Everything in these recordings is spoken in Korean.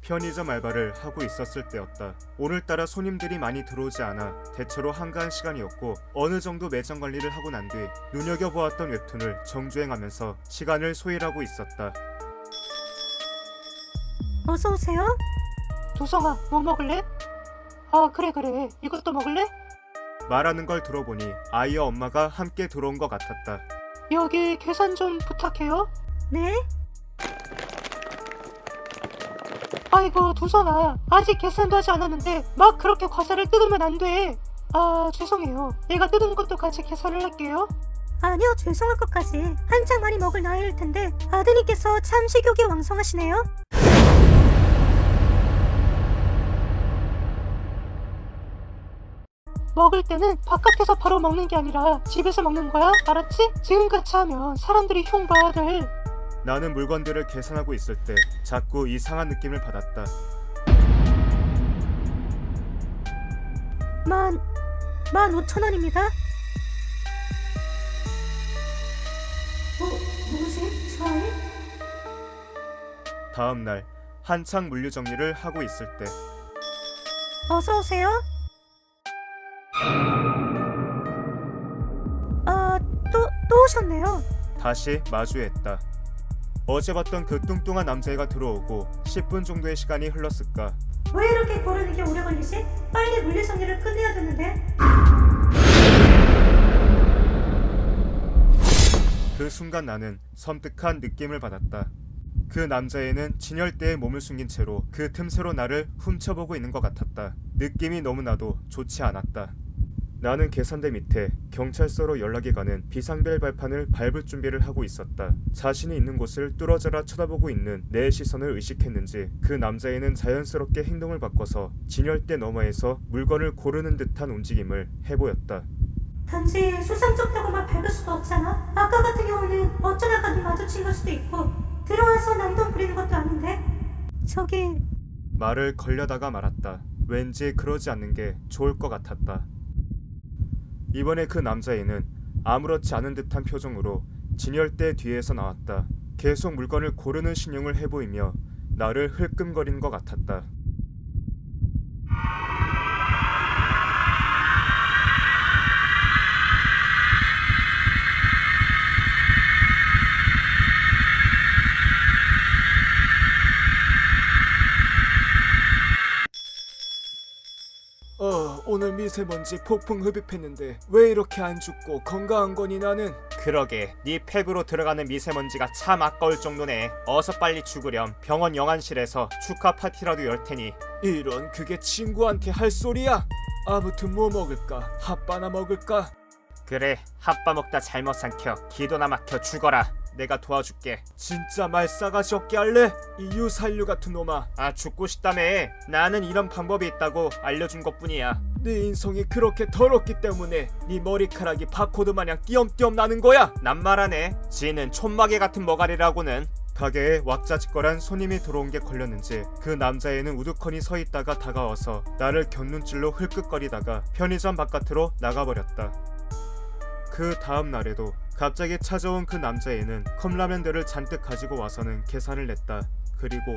편의점 알바를 하고 있었을 때였다. 오늘따라 손님들이 많이 들어오지 않아 대체로 한가한 시간이었고 어느 정도 매장 관리를 하고 난 뒤 눈여겨보았던 웹툰을 정주행하면서 시간을 소일하고 있었다. 어서 오세요. 도성아, 뭐 먹을래? 아, 그래. 이것도 먹을래? 말하는 걸 들어보니 아이와 엄마가 함께 들어온 것 같았다. 여기 계산 좀 부탁해요. 네? 아이고, 도성아, 아직 계산도 하지 않았는데 막 그렇게 과자를 뜯으면 안 돼. 아, 죄송해요. 내가 뜯은 것도 같이 계산을 할게요. 아니요, 죄송할 것까지. 한창 많이 먹을 나이일 텐데 아드님께서 참 식욕이 왕성하시네요. 먹을 때는 바깥에서 바로 먹는 게 아니라 집에서 먹는 거야. 알았지? 지금같이 하면 사람들이 흉봐들. 나는 물건들을 계산하고 있을 때 자꾸 이상한 느낌을 받았다. 15,000원입니다. 뭐지? 저 아이? 다음 날 한창 물류 정리를 하고 있을 때 어서 오세요. 또 오셨네요. 다시 마주했다. 어제 봤던 그 뚱뚱한 남자애가 들어오고 10분 정도의 시간이 흘렀을까. 왜 이렇게 고르는 게 오래 걸리지? 빨리 물류 정리를 끝내야 되는데. 그 순간 나는 섬뜩한 느낌을 받았다. 그 남자애는 진열대에 몸을 숨긴 채로 그 틈새로 나를 훔쳐보고 있는 것 같았다. 느낌이 너무나도 좋지 않았다. 나는 계산대 밑에 경찰서로 연락이 가는 비상벨 발판을 밟을 준비를 하고 있었다. 자신이 있는 곳을 뚫어져라 쳐다보고 있는 내 시선을 의식했는지 그 남자애는 자연스럽게 행동을 바꿔서 진열대 너머에서 물건을 고르는 듯한 움직임을 해보였다. 단지 수상쩍다고만 밟을 수도 없잖아. 아까 같은 경우는 어쩌다가 눈 마주친 걸 수도 있고 들어와서 난동 부리는 것도 아닌데. 저기... 말을 걸려다가 말았다. 왠지 그러지 않는 게 좋을 것 같았다. 이번에 그 남자애는 아무렇지 않은 듯한 표정으로 진열대 뒤에서 나왔다. 계속 물건을 고르는 신용을 해보이며 나를 흘끔거리는 것 같았다. 오늘 미세먼지 폭풍 흡입했는데 왜 이렇게 안 죽고 건강한 거니 나는? 그러게 네 폐부로 들어가는 미세먼지가 참 아까울 정도네. 어서 빨리 죽으렴. 병원 영안실에서 축하 파티라도 열 테니. 이런, 그게 친구한테 할 소리야? 아무튼 뭐 먹을까? 핫바나 먹을까? 그래, 핫바 먹다 잘못 삼켜 기도나 막혀 죽어라. 내가 도와줄게. 진짜 말 싸가지 없게 할래? 이 유산류 같은 놈아. 아, 죽고 싶다며. 나는 이런 방법이 있다고 알려준 것뿐이야. 네 인성이 그렇게 더럽기 때문에 네 머리카락이 바코드 마냥 띄엄띄엄 나는 거야. 낱말하네. 지는 촌마개 같은 머가리라고는. 가게에 왁자지껄한 손님이 들어온 게 걸렸는지 그 남자애는 우두커니 서 있다가 다가와서 나를 곁눈질로 흘끗거리다가 편의점 바깥으로 나가버렸다. 그 다음 날에도 갑자기 찾아온 그 남자애는 컵라면들을 잔뜩 가지고 와서는 계산을 냈다. 그리고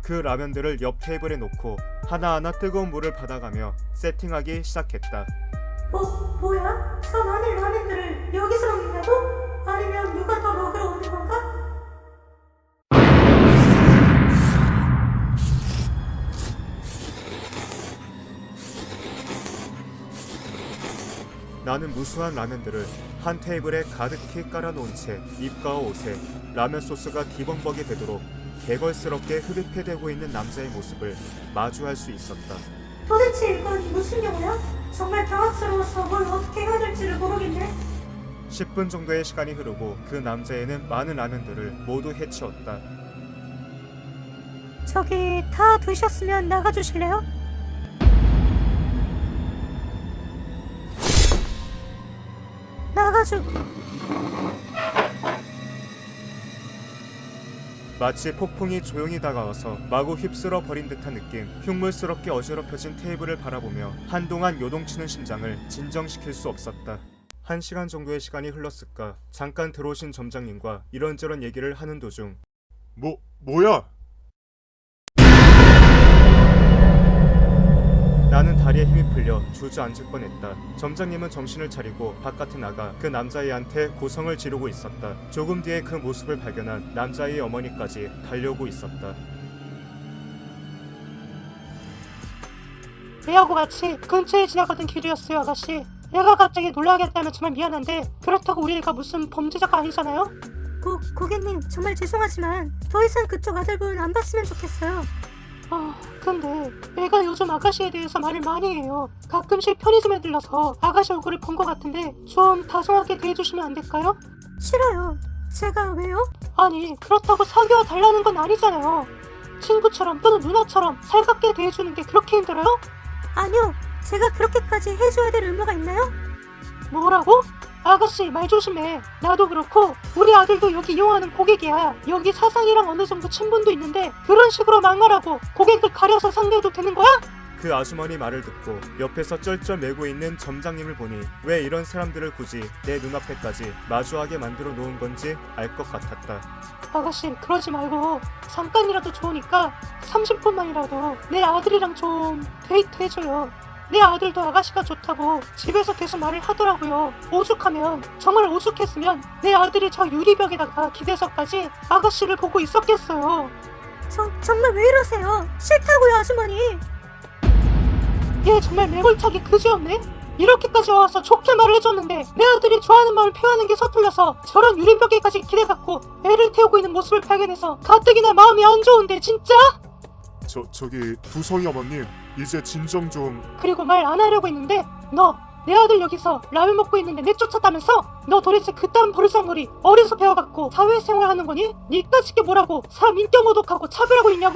그 라면들을 옆 테이블에 놓고 하나하나 뜨거운 물을 받아가며 세팅하기 시작했다. 뭐야? 저 많은 라면들을 여기서 먹는다고? 아니면 누가 더 먹으러 오는 건가? 나는 무수한 라면들을 한 테이블에 가득히 깔아놓은 채 입과 옷에 라면 소스가 뒤범벅이 되도록 개걸스럽게 흡입해대고 있는 남자의 모습을 마주할 수 있었다. 도대체 이건 무슨 용어야? 정말 당황스러워서 뭘 어떻게 해야 될지를 모르겠네. 10분 정도의 시간이 흐르고 그 남자애는 많은 라면들을 모두 해치웠다. 저기 다 드셨으면 나가주실래요? 나가주... 마치 폭풍이 조용히 다가와서 마구 휩쓸어 버린 듯한 느낌. 흉물스럽게 어지럽혀진 테이블을 바라보며 한동안 요동치는 심장을 진정시킬 수 없었다. 1시간 정도의 시간이 흘렀을까. 잠깐 들어오신 점장님과 이런저런 얘기를 하는 도중 뭐야? 나는 다리에 힘이 풀려 주저앉을 뻔했다. 점장님은 정신을 차리고 바깥에 나가 그 남자애한테 고성을 지르고 있었다. 조금 뒤에 그 모습을 발견한 남자애의 어머니까지 달려오고 있었다. 얘하고 같이 근처에 지나가던 길이었어요, 아가씨. 얘가 갑자기 놀라게 했다면 정말 미안한데 그렇다고 우리 애가 무슨 범죄자가 아니잖아요? 고객님 정말 죄송하지만 더 이상 그쪽 아들분 안 봤으면 좋겠어요. 근데 얘가 요즘 아가씨에 대해서 말을 많이 해요. 가끔씩 편의점에 들러서 아가씨 얼굴을 본 것 같은데 좀 다정하게 대해주시면 안 될까요? 싫어요. 제가 왜요? 아니, 그렇다고 사귀어 달라는 건 아니잖아요. 친구처럼 또는 누나처럼 살갑게 대해주는 게 그렇게 힘들어요? 아니요. 제가 그렇게까지 해줘야 될 의무가 있나요? 뭐라고? 아가씨 말 조심해. 나도 그렇고 우리 아들도 여기 이용하는 고객이야. 여기 사장이랑 어느 정도 친분도 있는데 그런 식으로 막말하고 고객을 가려서 상대해도 되는 거야? 그 아주머니 말을 듣고 옆에서 쩔쩔 매고 있는 점장님을 보니 왜 이런 사람들을 굳이 내 눈앞에까지 마주하게 만들어 놓은 건지 알 것 같았다. 아가씨 그러지 말고 잠깐이라도 좋으니까 30분만이라도 내 아들이랑 좀 데이트 해줘요. 내 아들도 아가씨가 좋다고 집에서 계속 말을 하더라고요. 오죽하면 정말 오죽했으면 내 아들이 저 유리벽에다가 기대서까지 아가씨를 보고 있었겠어요. 정말 왜 이러세요? 싫다고요, 아주머니. 얘 정말 매골차기 그지없네? 이렇게까지 와서 좋게 말을 해줬는데 내 아들이 좋아하는 마음을 표현하는 게 서툴러서 저런 유리벽에까지 기대갖고 애를 태우고 있는 모습을 발견해서 가뜩이나 마음이 안 좋은데 진짜? 저기 두성이 어머님 이제 진정 좀. 그리고 말 안 하려고 했는데 너 내 아들 여기서 라면 먹고 있는데 내쫓았다면서? 너 도대체 그딴 버르장머리 어디서 배워갖고 사회생활 하는 거니? 니까짓 게 뭐라고 사람 인격 모독하고 차별하고 있냐고?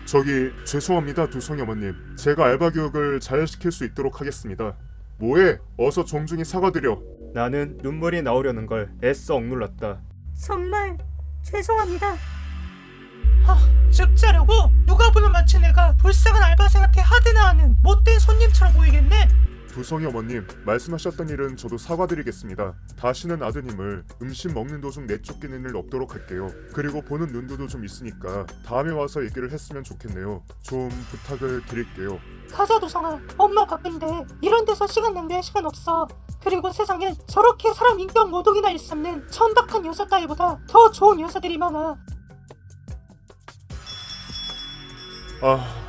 저기 죄송합니다 두성이 어머님. 제가 알바 교육을 잘 시킬 수 있도록 하겠습니다. 뭐해? 어서 정중히 사과드려. 나는 눈물이 나오려는 걸 애써 억눌렀다. 정말 죄송합니다. 즉자려고? 누가 보면 마치 내가 불쌍한 알바생한테 하드나 하는 못된 손님처럼 보이겠네? 두성이 어머님 말씀하셨던 일은 저도 사과드리겠습니다. 다시는 아드님을 음식 먹는 도중 내쫓기는 일 없도록 할게요. 그리고 보는 눈도도 좀 있으니까 다음에 와서 얘기를 했으면 좋겠네요. 좀 부탁을 드릴게요. 가자 도성아, 엄마 바쁜데 이런 데서 시간 낭비할 시간 없어. 그리고 세상엔 저렇게 사람 인격 모독이나 일삼는 천박한 여자 따위보다 더 좋은 여자들이 많아.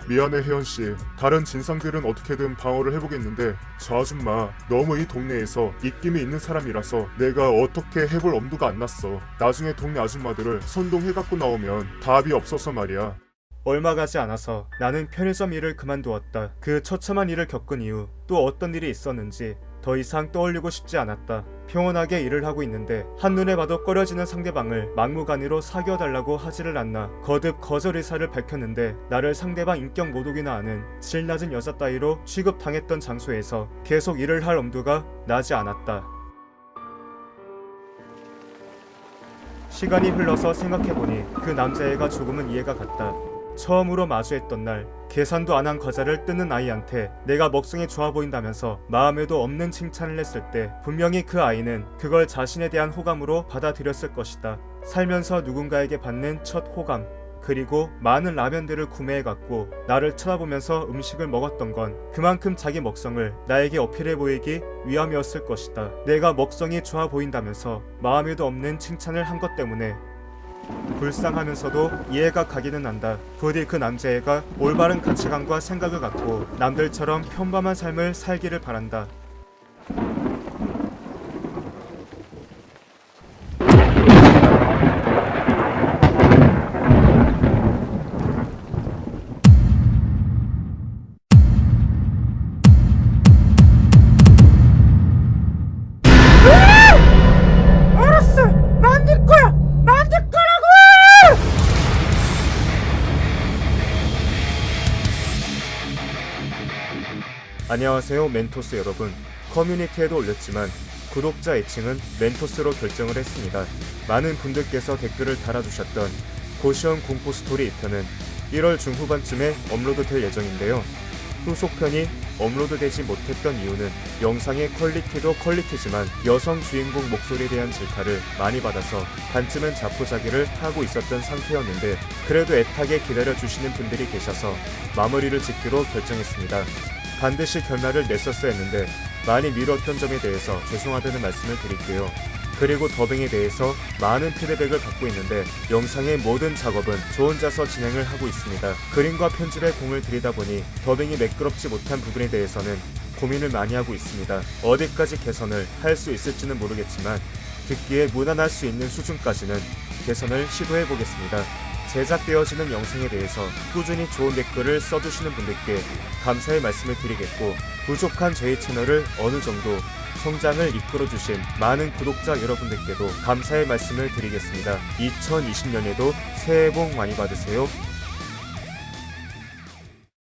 미안해 혜연씨. 다른 진상들은 어떻게든 방어를 해보겠는데 저 아줌마 너무 이 동네에서 입김이 있는 사람이라서 내가 어떻게 해볼 엄두가 안 났어. 나중에 동네 아줌마들을 선동해갖고 나오면 답이 없어서 말이야. 얼마 가지 않아서 나는 편의점 일을 그만두었다. 그 처참한 일을 겪은 이후 또 어떤 일이 있었는지 더 이상 떠올리고 싶지 않았다. 평온하게 일을 하고 있는데 한눈에 봐도 꺼려지는 상대방을 막무가내로 사귀어달라고 하지를 않나 거듭 거절 의사를 밝혔는데 나를 상대방 인격 모독이나 하는 질 낮은 여자 따위로 취급당했던 장소에서 계속 일을 할 엄두가 나지 않았다. 시간이 흘러서 생각해보니 그 남자애가 조금은 이해가 갔다. 처음으로 마주했던 날 계산도 안 한 과자를 뜯는 아이한테 내가 먹성이 좋아 보인다면서 마음에도 없는 칭찬을 했을 때 분명히 그 아이는 그걸 자신에 대한 호감으로 받아들였을 것이다. 살면서 누군가에게 받는 첫 호감, 그리고 많은 라면들을 구매해갖고 나를 쳐다보면서 음식을 먹었던 건 그만큼 자기 먹성을 나에게 어필해 보이기 위함이었을 것이다. 내가 먹성이 좋아 보인다면서 마음에도 없는 칭찬을 한 것 때문에 불쌍하면서도 이해가 가기는 한다. 부디 그 남자애가 올바른 가치관과 생각을 갖고 남들처럼 평범한 삶을 살기를 바란다. 안녕하세요 멘토스 여러분. 커뮤니티에도 올렸지만 구독자 애칭은 멘토스로 결정을 했습니다. 많은 분들께서 댓글을 달아주셨던 고시원 공포 스토리 2편은 1월 중후반쯤에 업로드 될 예정인데요. 후속편이 업로드되지 못했던 이유는 영상의 퀄리티도 퀄리티지만 여성 주인공 목소리에 대한 질타를 많이 받아서 반쯤은 자포자기를 하고 있었던 상태였는데 그래도 애타게 기다려주시는 분들이 계셔서 마무리를 짓기로 결정했습니다. 반드시 결말을 냈었어야 했는데 많이 미뤘던 점에 대해서 죄송하다는 말씀을 드릴게요. 그리고 더빙에 대해서 많은 피드백을 받고 있는데 영상의 모든 작업은 저 혼자서 진행을 하고 있습니다. 그림과 편집에 공을 들이다 보니 더빙이 매끄럽지 못한 부분에 대해서는 고민을 많이 하고 있습니다. 어디까지 개선을 할 수 있을지는 모르겠지만 듣기에 무난할 수 있는 수준까지는 개선을 시도해 보겠습니다. 제작되어지는 영상에 대해서 꾸준히 좋은 댓글을 써주시는 분들께 감사의 말씀을 드리겠고 부족한 저희 채널을 어느 정도 성장을 이끌어주신 많은 구독자 여러분들께도 감사의 말씀을 드리겠습니다. 2020년에도 새해 복 많이 받으세요.